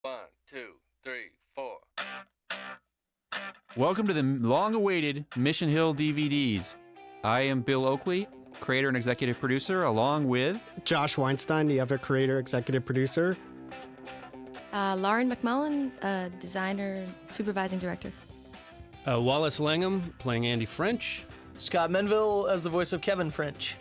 1, 2, 3, 4. Welcome to the long-awaited Mission Hill DVDs. I am Bill Oakley, creator and executive producer, along with Josh Weinstein, the other creator, executive producer. Lauren McMullen, designer, supervising director. Wallace Langham, playing Andy French. Scott Menville as the voice of Kevin French.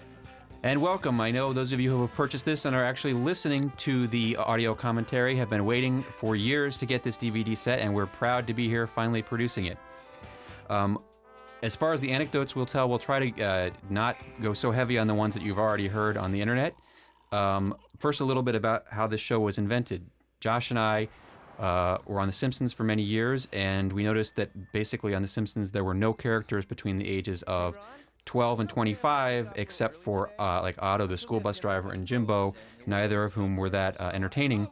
And welcome. I know those of you who have purchased this and are actually listening to the audio commentary have been waiting for years to get this DVD set, and we're proud to be here finally producing it. As far as the anecdotes we'll tell, we'll try to not go so heavy on the ones that you've already heard on the internet. First, a little bit about how this show was invented. Josh and I were on The Simpsons for many years, and we noticed that basically on The Simpsons there were no characters between the ages of 12 and 25, except for like Otto, the school bus driver, and Jimbo, neither of whom were that entertaining.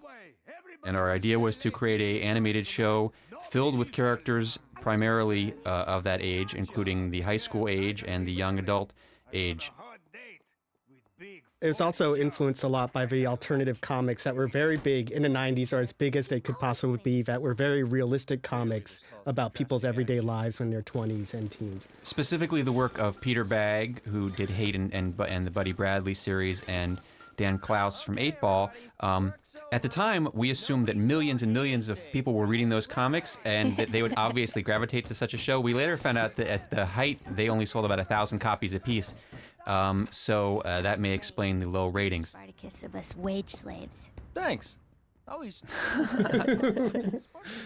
And our idea was to create an animated show filled with characters primarily of that age, including the high school age and the young adult age. It was also influenced a lot by the alternative comics that were very big in the 90s, or as big as they could possibly be, that were very realistic comics about people's everyday lives when they're 20s and teens. Specifically the work of Peter Bagg, who did Hate and the Buddy Bradley series, and Dan Klaus from 8-Ball. At the time, we assumed that millions and millions of people were reading those comics and that they would obviously gravitate to such a show. We later found out that at the height, they only sold about 1,000 copies apiece. So that may explain the low ratings. Spartacus of us wage slaves. Thanks. Always.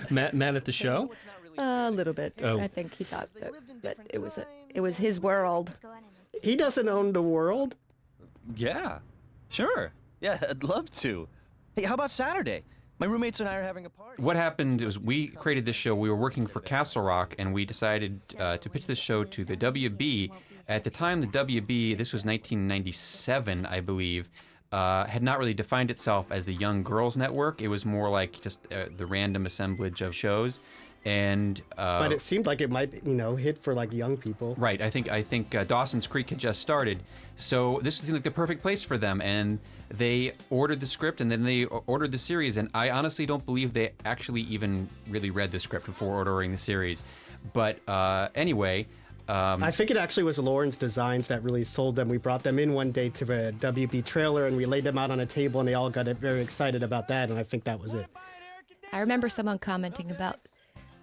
Matt at the show? A little bit. Oh. I think he thought that it was his world. He doesn't own the world. Yeah, sure. Yeah, I'd love to. Hey, how about Saturday? My roommates and I are having a party. What happened was we created this show. We were working for Castle Rock, and we decided to pitch this show to the WB. At the time, the WB, this was 1997, I believe, had not really defined itself as the Young Girls Network. It was more like just the random assemblage of shows. And But it seemed like it might, hit for like young people. right, I think Dawson's Creek had just started, so this seemed like the perfect place for them. And they ordered the script, and then they ordered the series. And I honestly don't believe they actually even really read the script before ordering the series. But anyway. I think it actually was Lauren's designs that really sold them. We brought them in one day to the WB trailer, and we laid them out on a table, and they all got very excited about that, and I think that was it. I remember someone commenting about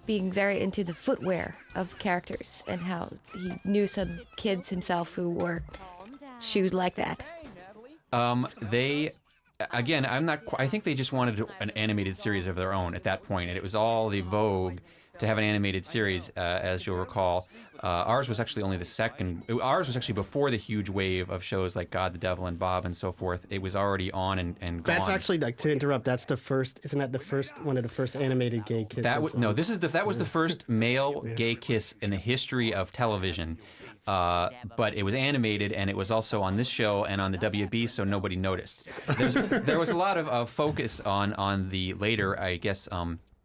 being very into the footwear of characters and how he knew some kids himself who wore shoes like that. I think they just wanted an animated series of their own at that point, and it was all the vogue to have an animated series, as you'll recall. Ours was actually only the second. Ours was actually before the huge wave of shows like God, the Devil, and Bob, and so forth. It was already on and gone. That's actually, like, to interrupt, that's the first, isn't that the first, one of the first animated gay kisses? That was the first male gay kiss in the history of television. But it was animated, and it was also on this show and on the WB, so nobody noticed. There was a lot of focus on the later, I guess,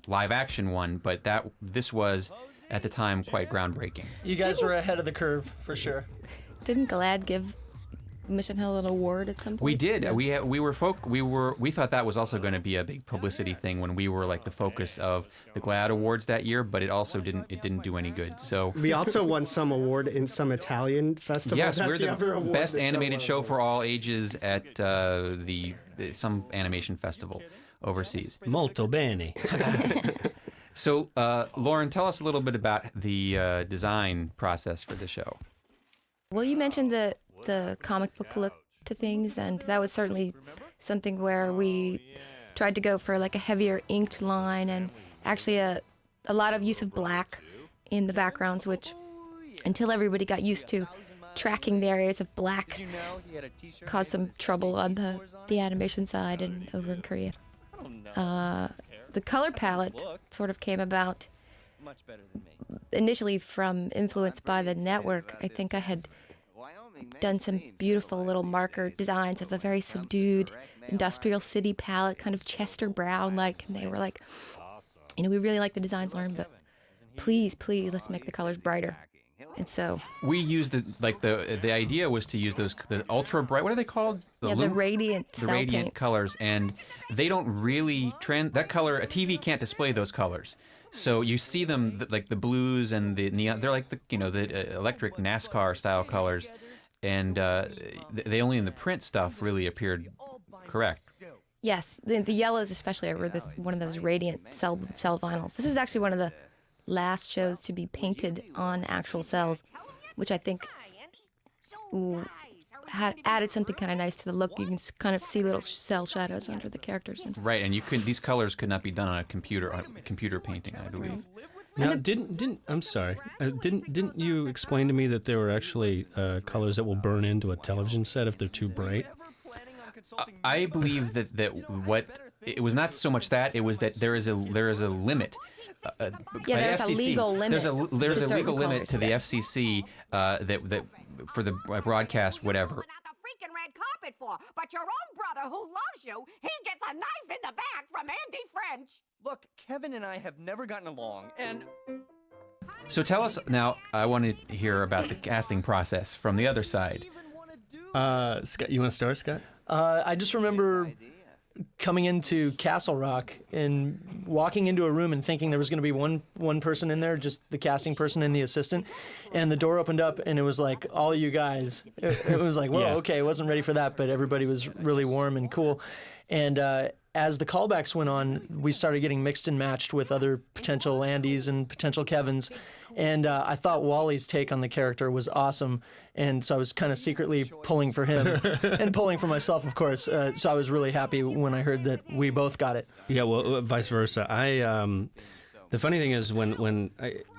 live action one, but this was at the time quite groundbreaking. You guys were ahead of the curve for sure. Didn't GLAAD give Mission Hill an award at some point? We did. Yeah. We thought that was also going to be a big publicity thing when we were like the focus of the GLAAD awards that year, but it also didn't do any good. So we also won some award in some Italian festival. Yes, That's we're the best animated show for for all ages at some animation festival overseas. Molto bene. So, Lauren, tell us a little bit about the design process for the show. Well, you mentioned the comic book look to things, and that was certainly something where we tried to go for like a heavier inked line and actually a lot of use of black in the backgrounds, which until everybody got used to tracking the areas of black caused some trouble on the animation side and over in Korea. The color palette sort of came about initially from influence by the network. I think I had done some beautiful little marker designs of a very subdued industrial city palette, kind of Chester Brown-like, and they were like, we really like the designs, Lauren, but please, let's make the colors brighter. And so, We used the idea was to use the ultra bright. What are they called? the radiant the cell radiant paints. colors, and they don't really that color. A TV can't display those colors, so you see them like the blues and the neon. They're like the electric NASCAR style colors, and they only in the print stuff really appeared correct. Yes, the yellows especially were one of those radiant cell vinyls. This was actually one of the last shows to be painted on actual cells, which I think had added something kind of nice to the look. You can kind of see little cell shadows under the characters. Right, and these colors could not be done on a computer painting, I believe. Now, I'm sorry. Didn't you explain to me that there were actually colors that will burn into a television set if they're too bright? I believe that what it was not so much that it was that there is a limit. Yeah, by there's FCC, a legal limit. There's to a legal certain limit colors. to the FCC that for the broadcast whatever. Out the freaking red carpet for, but your own brother who loves you, he gets a knife in the back from Andy French. Look, Kevin and I have never gotten along, and So tell us now. I want to hear about the casting process from the other side. Scott, you want to start, Scott? I just remember coming into Castle Rock and walking into a room and thinking there was going to be one person in there, just the casting person and the assistant, and the door opened up and it was like all you guys. It was like, whoa, Yeah. okay, I wasn't ready for that, but everybody was really warm and cool. And as the callbacks went on, we started getting mixed and matched with other potential Andys and potential Kevins. And I thought Wally's take on the character was awesome. And so I was kind of secretly pulling for him and pulling for myself, of course. So I was really happy when I heard that we both got it. Yeah, well, vice versa. The funny thing is when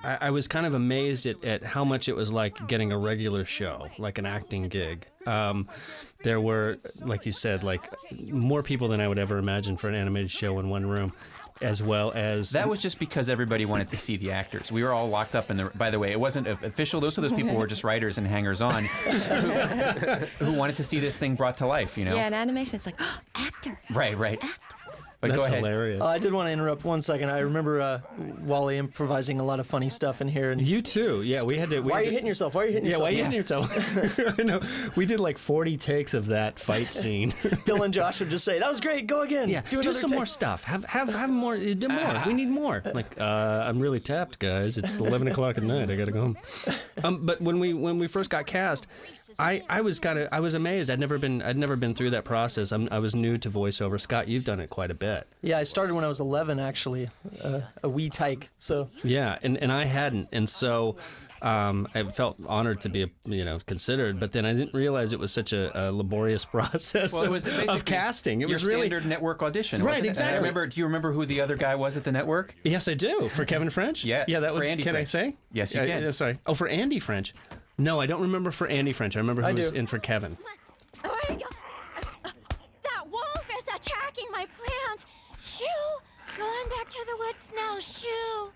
I was kind of amazed at how much it was like getting a regular show, like an acting gig. There were, like you said, like more people than I would ever imagine for an animated show in one room, as well as... That was just because everybody wanted to see the actors. We were all locked up in the... By the way, it wasn't official. Those people who were just writers and hangers-on who wanted to see this thing brought to life, you know? Yeah, in animation, it's like, oh, actor. Right. But That's go ahead. hilarious. I did want to interrupt 1 second. I remember Wally improvising a lot of funny stuff in here. And You too. Yeah, we had to... why are you hitting yourself? Why are you hitting Yeah, yourself? why are you hitting yourself? I know. We did like 40 takes of that fight scene. Bill and Josh would just say, that was great, go again. Yeah, do some take. more stuff. Have more. Do more. We need more. Like, I'm really tapped, guys. It's 11 o'clock at night. I gotta go home. But when we first got cast, I was amazed. I'd never been through that process. I was new to voiceover. Scott, you've done it quite a bit. Yeah, I started when I was 11, actually, a wee tyke. So Yeah, and I hadn't, and so. I felt honored to be, considered, but then I didn't realize it was such a laborious process Well, it was of casting. It your was really standard network audition, Right, wasn't it? exactly. And do you remember who the other guy was at the network? Yes, I do. For Kevin French? Yes, Yeah, that for would, Andy can French. I say? Yes, you can. Sorry. Oh, for Andy French. No, I don't remember for Andy French. I remember who was do. in for Kevin. That wolf is attacking my plants. Shoo! Going back to the woods now. Shoo!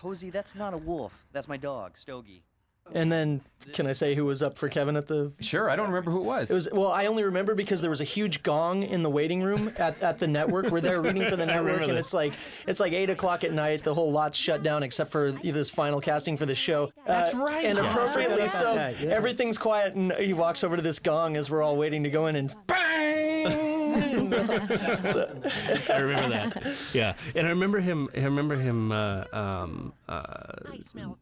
Posey, that's not a wolf. That's my dog, Stogie. and then, can I say who was up for Kevin at the... Sure, I don't remember who it was. Well, I only remember because there was a huge gong in the waiting room at the network. We're there reading for the network, and this. it's like 8 o'clock at night. The whole lot's shut down except for this final casting for the show. That's right. And Yeah. appropriately I forgot so, about that, yeah. everything's quiet, and he walks over to this gong as we're all waiting to go in, and bang! I remember that. Yeah, and I remember him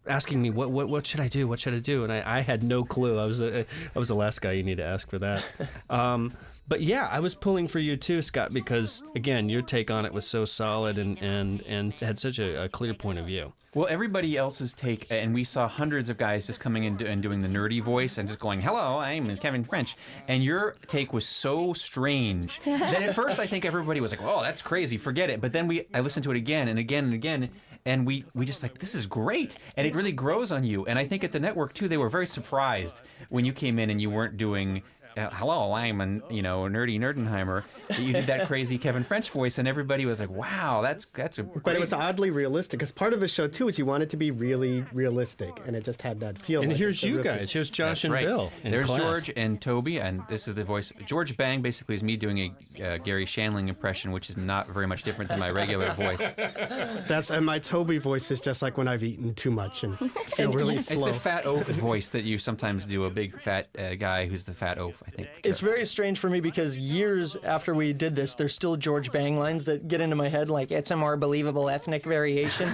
asking me what should I do? What should I do? And I had no clue. I was the last guy you need to ask for that. But yeah, I was pulling for you too, Scott, because again, your take on it was so solid and had such a clear point of view. Well, everybody else's take, and we saw hundreds of guys just coming in and doing the nerdy voice and just going, "Hello, I'm Kevin French," and your take was so strange that at first I think everybody was like, "Oh, that's crazy, forget it." But then I listened to it again and again and again, and we just like, this is great, and it really grows on you. And I think at the network too, they were very surprised when you came in and you weren't doing hello, I'm a nerdy Nerdenheimer. You did that crazy Kevin French voice, and everybody was like, wow, that's a great... But it was oddly realistic, because part of the show, too, is you want it to be really realistic, and it just had that feel. And like here's you rookie. guys. Here's Josh That's and right. Bill. There's class. George and Toby, and this is the voice. George Bang basically is me doing a Gary Shandling impression, which is not very much different than my regular voice. And my Toby voice is just like when I've eaten too much and feel really slow. It's the fat oaf voice that you sometimes do, a big fat guy who's the fat oaf, I think. It's very strange for me because years after we did this, there's still George Bang lines that get into my head, like, it's a more believable ethnic variation.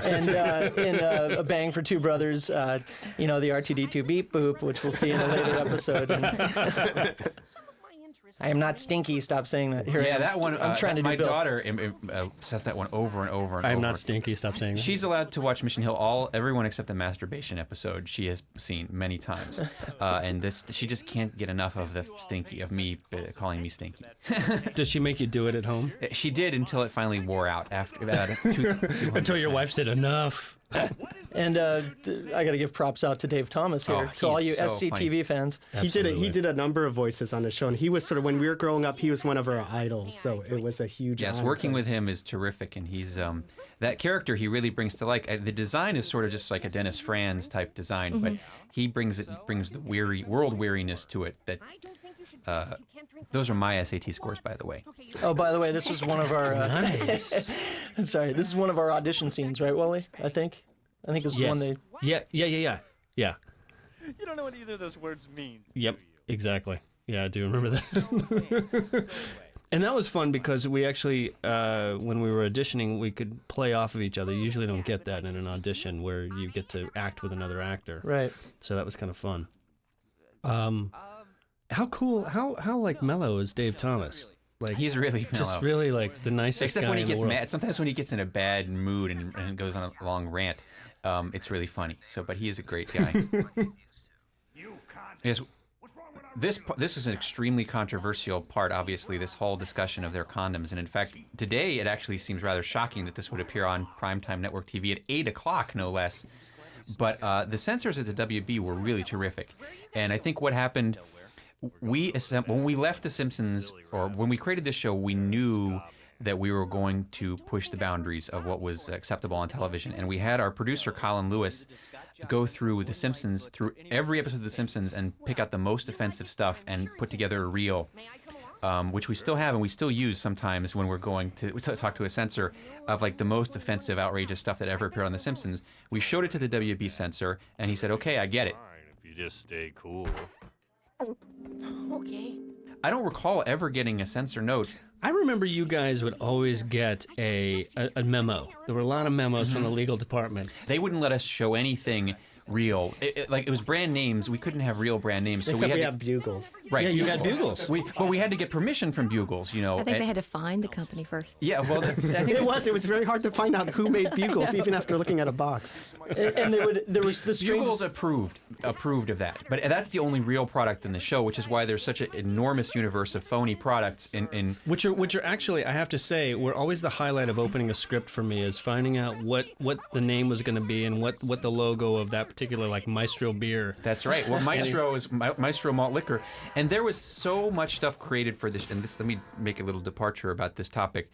And in A Bang for Two Brothers, the R2D2 beep boop, which we'll see in a later episode. And I am not stinky. Stop saying that. Here I am. That one. I'm trying to do my Bill. daughter says that one over and over and over. I'm not stinky. Stop saying that. She's allowed to watch Mission Hill everyone except the masturbation episode. She has seen many times, and she just can't get enough of the stinky of me calling me stinky. Does she make you do it at home? She did until it finally wore out after about Until your wife said enough. And I got to give props out to Dave Thomas here, to all you so SCTV fans. He did a number of voices on the show, and he was sort of, when we were growing up, he was one of our idols, so it was a huge Yes, honor. working with him is terrific, and he's that character he really brings to life. The design is sort of just like a Dennis Franz type design, but he brings the world weariness to it. That those are my SAT scores, by the way. Oh, by the way, this was one of our. Nice. Sorry, this is one of our audition scenes, right, Wally? I think this is the one they. Yeah. You don't know what either of those words mean. Yep. Exactly. Yeah, I do remember that. And that was fun because we actually, when we were auditioning, we could play off of each other. You usually don't get that in an audition where you get to act with another actor. Right. So that was kind of fun. How cool, how like mellow is Dave Thomas? Like He's really mellow. just really like the nicest Except guy when he in the gets world. mad. Sometimes when he gets in a bad mood and goes on a long rant, it's really funny. But he is a great guy. Yes. This is an extremely controversial part, obviously, this whole discussion of their condoms. And in fact, today it actually seems rather shocking that this would appear on primetime network TV at 8 o'clock, no less. But the censors at the WB were really terrific. And I think what happened, when we left The Simpsons, or when we created this show, we knew that we were going to push the boundaries of what was acceptable on television. And we had our producer, Colin Lewis, go through The Simpsons, through every episode of The Simpsons, and pick out the most offensive stuff and put together a reel, which we still have and we still use sometimes when we're going to talk to a censor, of like the most offensive, outrageous stuff that ever appeared on The Simpsons. We showed it to the WB censor, and he said, okay, I get it. If you just stay cool. Okay. I don't recall ever getting a censor note. I remember you guys would always get a memo. There were a lot of memos from the legal department. They wouldn't let us show anything real. It was brand names. We couldn't have real brand names. So Except we have Bugles. Right. Yeah, you got Bugles. But we had to get permission from Bugles, I think they had to find the company first. Yeah, well, I think It was very hard to find out who made Bugles, even after looking at a box. And there was the Bugles strangest. approved of that. But that's the only real product in the show, which is why there's such an enormous universe of phony products in Which are actually, I have to say, were always the highlight of opening a script for me, is finding out what the name was going to be and what the logo of that particular, like, Maestro beer. That's right. Well, Maestro is Maestro malt liquor, and there was so much stuff created for this. And this, let me make a little departure about this topic,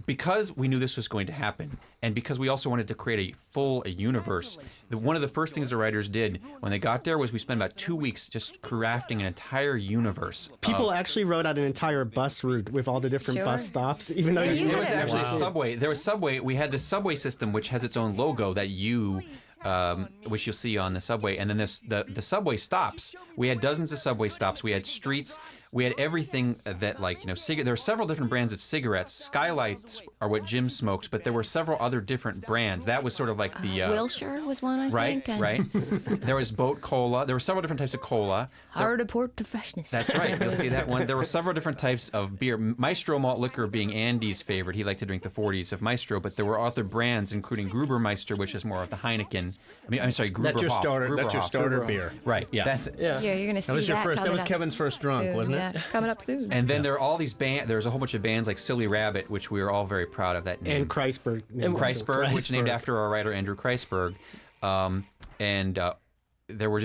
because we knew this was going to happen, and because we also wanted to create a full universe. One of the first things the writers did when they got there was we spent about 2 weeks just crafting an entire universe. People actually wrote out an entire bus route with all the different Sure. bus stops, even though Yeah, you you There had was it. actually a subway. There was subway. We had the subway system, which has its own logo that which you'll see on the subway, and then the subway stops. We had dozens of subway stops. We had streets. We had everything that, like, there are several different brands of cigarettes. Skylights are what Jim smokes, but there were several other different brands. That was sort of like the Wilshire was one, I right, think. And right. There was Boat Cola. There were several different types of cola. Hard to port to freshness. That's right. You'll see that one. There were several different types of beer. Maestro malt liquor being Andy's favorite. He liked to drink the 40s of Maestro, but there were other brands, including Grubermeister, which is more of the Heineken. I'm sorry, Gruberhoff. That's your starter. That's your Gruberhoff. starter beer. Right. Yeah. That's it. Yeah. Yeah, you're gonna see That was your first. That coming was up Kevin's first drunk, soon. wasn't it? Yeah, it's coming up soon. And then there are all these bands. There's a whole bunch of bands like Silly Rabbit, which we were all very proud of that name. and Kreisberg. Kreisberg, which is named after our writer Andrew Kreisberg. there were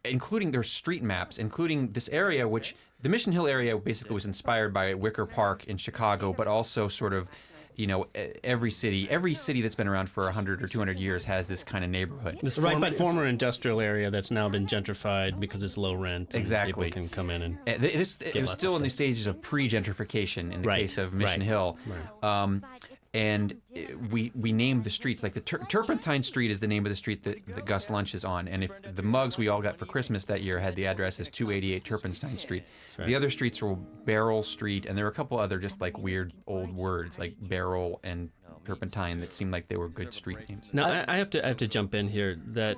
including their street maps, including this area, which the Mission Hill area basically was inspired by Wicker Park in Chicago, but also sort of, every city that's been around for 100 or 200 years has this kind of neighborhood. This former industrial area that's now been gentrified because it's low rent. Exactly. People can come in and it was still in the stages of pre-gentrification in the case of Mission Hill. Right. And we named the streets, like the Turpentine Street is the name of the street that Gus Lunch is on. And if the mugs we all got for Christmas that year had the address as 288 Turpentine Street. Right. The other streets were Barrel Street, and there were a couple other just like weird old words like Barrel and Turpentine that seemed like they were good street names. Now I have to jump in here that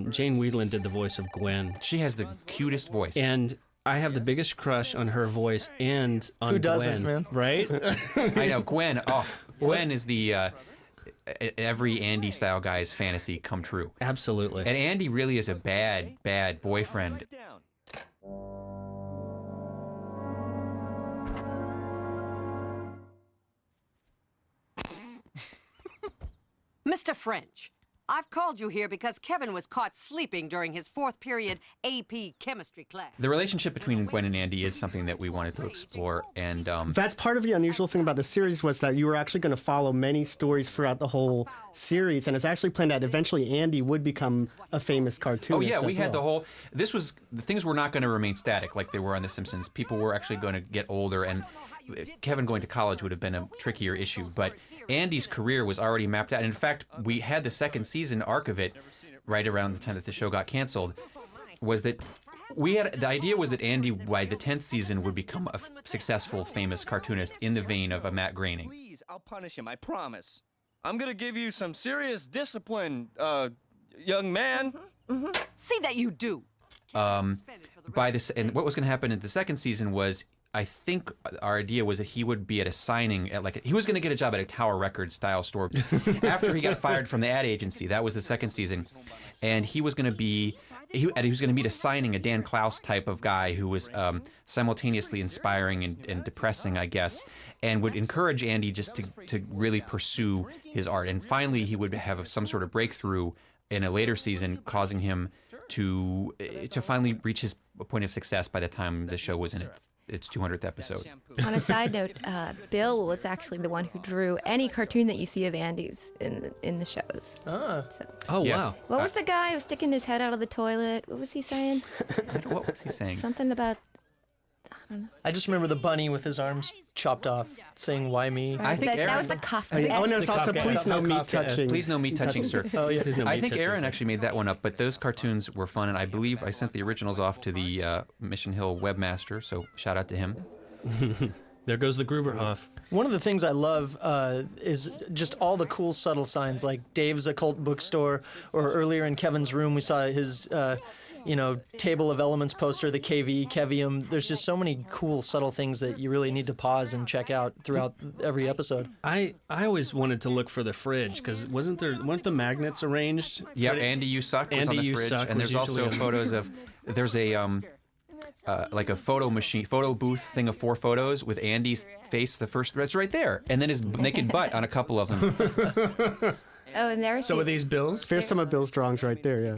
Jane Wiedlin did the voice of Gwen. She has the cutest voice. And I have the biggest crush on her voice and on Gwen. Who doesn't, man? Right? I know, Gwen. Oh, Gwen is the every Andy style guy's fantasy come true. Absolutely. And Andy really is a bad boyfriend. Mr. French, I've called you here because Kevin was caught sleeping during his 4th period AP chemistry class. The relationship between Gwen and Andy is something that we wanted to explore, and that's part of the unusual thing about the series was that you were actually going to follow many stories throughout the whole series, and it's actually planned that eventually Andy would become a famous cartoonist. Oh yeah, we had the whole. The things were not going to remain static like they were on The Simpsons. People were actually going to get older, and Kevin going to college would have been a trickier issue, but Andy's career was already mapped out. And in fact, we had the second season arc of it right around the time that the show got canceled. Was that the idea was that Andy by the 10th season would become a successful, famous cartoonist in the vein of a Matt Groening. Please, I'll punish him. I promise. I'm gonna give you some serious discipline, young man. See that you do. By this, and what was going to happen in the second season was, I think our idea was that he would be at a signing he was going to get a job at a Tower Records style store after he got fired from the ad agency. That was the second season, and he was going to be he was going to meet a signing, a Dan Klaus type of guy who was simultaneously inspiring and depressing, I guess, and would encourage Andy just to really pursue his art. And finally, he would have some sort of breakthrough in a later season, causing him to finally reach his point of success by the time the show was in its 200th episode. On a side note, Bill was actually the one who drew any cartoon that you see of Andy's in the shows. Oh, yes. Wow. What was the guy who was sticking his head out of the toilet? What was he saying? What was he saying? Something about, I don't know. I just remember the bunny with his arms chopped off, saying, "Why me?" I think that was the Kafka. Oh, and there's also "Please no meat touching." Please no meat touching, sir. Oh yeah. I think Aaron actually made that one up, but those cartoons were fun, and I believe I sent the originals off to the Mission Hill webmaster, so shout out to him. There goes the Gruberhoff. One of the things I love is just all the cool subtle signs, like Dave's occult bookstore, or earlier in Kevin's room we saw his, Table of Elements poster, the KV, Kevium. There's just so many cool subtle things that you really need to pause and check out throughout every episode. I always wanted to look for the fridge, because weren't the magnets arranged? Yeah, Andy You Suck was on the fridge, and there's also photos of, there's a like a photo booth thing of 4 photos with Andy's face, the first, that's right there, and then his naked butt on a couple of them. Oh, and there's So are these Bill's? There's some of Bill's drawings right there, yeah.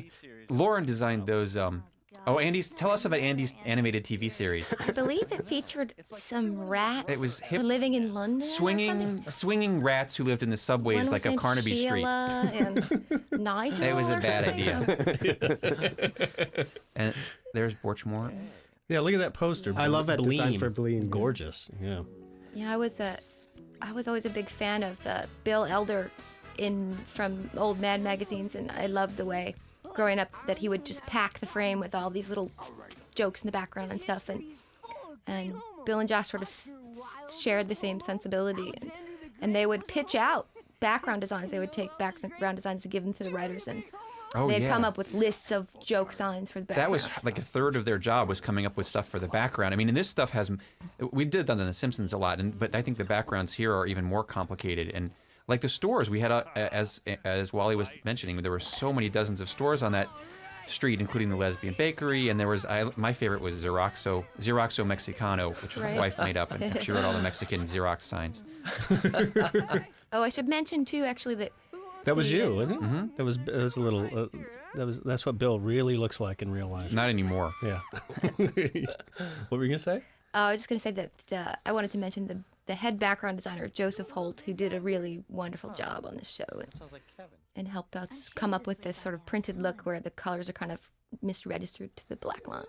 Lauren designed those. Tell us about Andy's animated TV series. I believe it featured some rats. It was hip, living in London. Swinging rats who lived in the subways like of Carnaby Sheila Street. And Nigel. It was a bad idea. And there's Borchmore. Yeah, look at that poster. I love that design for Bleem. Gorgeous. Yeah. Yeah, I was always a big fan of Bill Elder from old Mad magazines, and I loved the way growing up that he would just pack the frame with all these little jokes in the background and stuff, and Bill and Josh sort of shared the same sensibility, and they would pitch out background designs. They would take background designs to give them to the writers, and they'd come up with lists of joke signs for the background. That was like a third of their job, was coming up with stuff for the background. I mean, and this stuff we did that on The Simpsons a lot, but I think the backgrounds here are even more complicated. And like the stores, we had, as Wally was mentioning, there were so many dozens of stores on that street, including the Lesbian Bakery, and there was, my favorite was Xeroxo Mexicano, which my wife made up, and she wrote all the Mexican Xerox signs. Oh, I should mention too, actually, that That was you, wasn't it? Mm-hmm. That was a little. That's what Bill really looks like in real life. Not anymore. Yeah. What were you gonna say? I was just going to say that I wanted to mention the head background designer, Joseph Holt, who did a really wonderful job on this show and helped us come up with this sort of printed look where the colors are kind of misregistered to the black lines.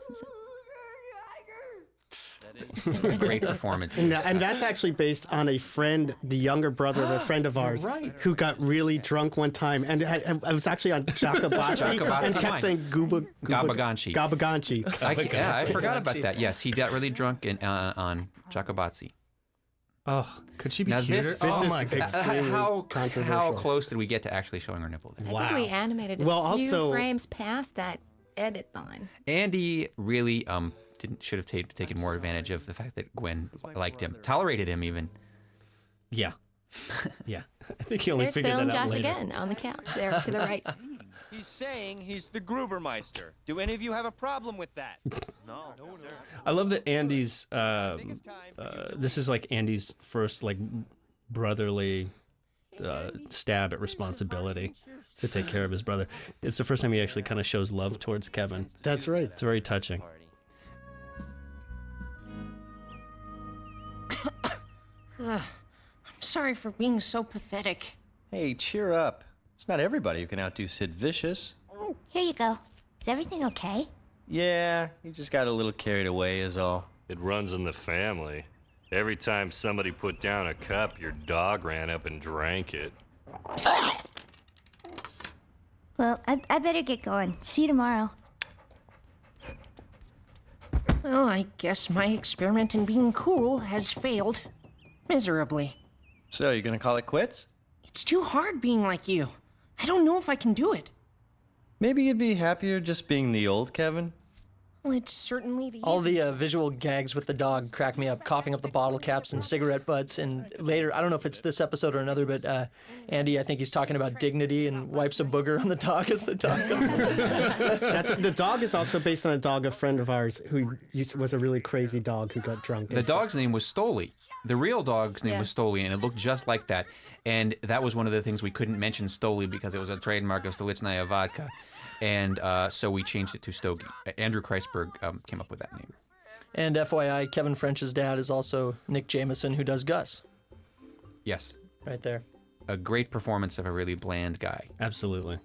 Great performance. And that's actually based on a friend, the younger brother of a friend of ours, who got really drunk one time. And I was actually on Jacobazzi and kept saying Gabaganchi. Gabaganchi. I forgot about that. Yes, he got really drunk on Jacobazzi. Oh, could she be Now cuter? this is my God. extremely How controversial. close did we get to actually showing her nipple there? I think we animated a few also- frames past that edit line. Andy really should have taken more advantage of the fact that Gwen liked him, tolerated him even. Yeah. Yeah. I think he only There's figured Bill and that out Josh later. again on the couch there to the right. He's saying he's the Grubermeister. Do any of you have a problem with that? No. I love that Andy's. This is like Andy's first like brotherly stab at responsibility to take care of his brother. It's the first time he actually kind of shows love towards Kevin. That's right. It's very touching. I'm sorry for being so pathetic. Hey, cheer up. It's not everybody who can outdo Sid Vicious. Here you go. Is everything okay? Yeah, he just got a little carried away is all. It runs in the family. Every time somebody put down a cup, your dog ran up and drank it. Well, I better get going. See you tomorrow. Well, I guess my experiment in being cool has failed. Miserably. So, you gonna call it quits? It's too hard being like you. I don't know if I can do it. Maybe you'd be happier just being the old Kevin? Well, it's certainly the All the visual gags with the dog crack me up, coughing up the bottle caps and cigarette butts. And later, I don't know if it's this episode or another, but Andy, I think he's talking about dignity and wipes a booger on the dog as the dog goes. The dog is also based on a dog, a friend of ours, who was a really crazy dog who got drunk. The dog's name was Stoli. The real dog's name was Stoli, and it looked just like that. And that was one of the things we couldn't mention Stoli because it was a trademark of Stolichnaya Vodka. And so we changed it to Stogie. Andrew Kreisberg came up with that name. And FYI, Kevin French's dad is also Nick Jameson, who does Gus. Yes. Right there. A great performance of a really bland guy. Absolutely.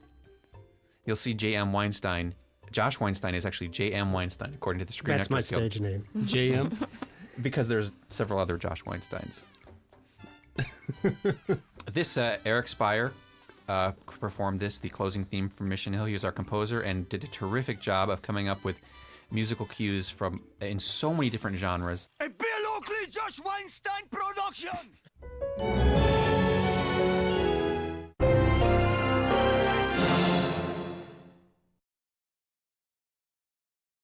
You'll see J.M. Weinstein. Josh Weinstein is actually J.M. Weinstein, according to the Screen That's my Actors Guild. stage name. J.M.? Because there's several other Josh Weinsteins. This Eric Spire performed the closing theme for Mission Hill. He was our composer and did a terrific job of coming up with musical cues in so many different genres. A Bill Oakley Josh Weinstein production!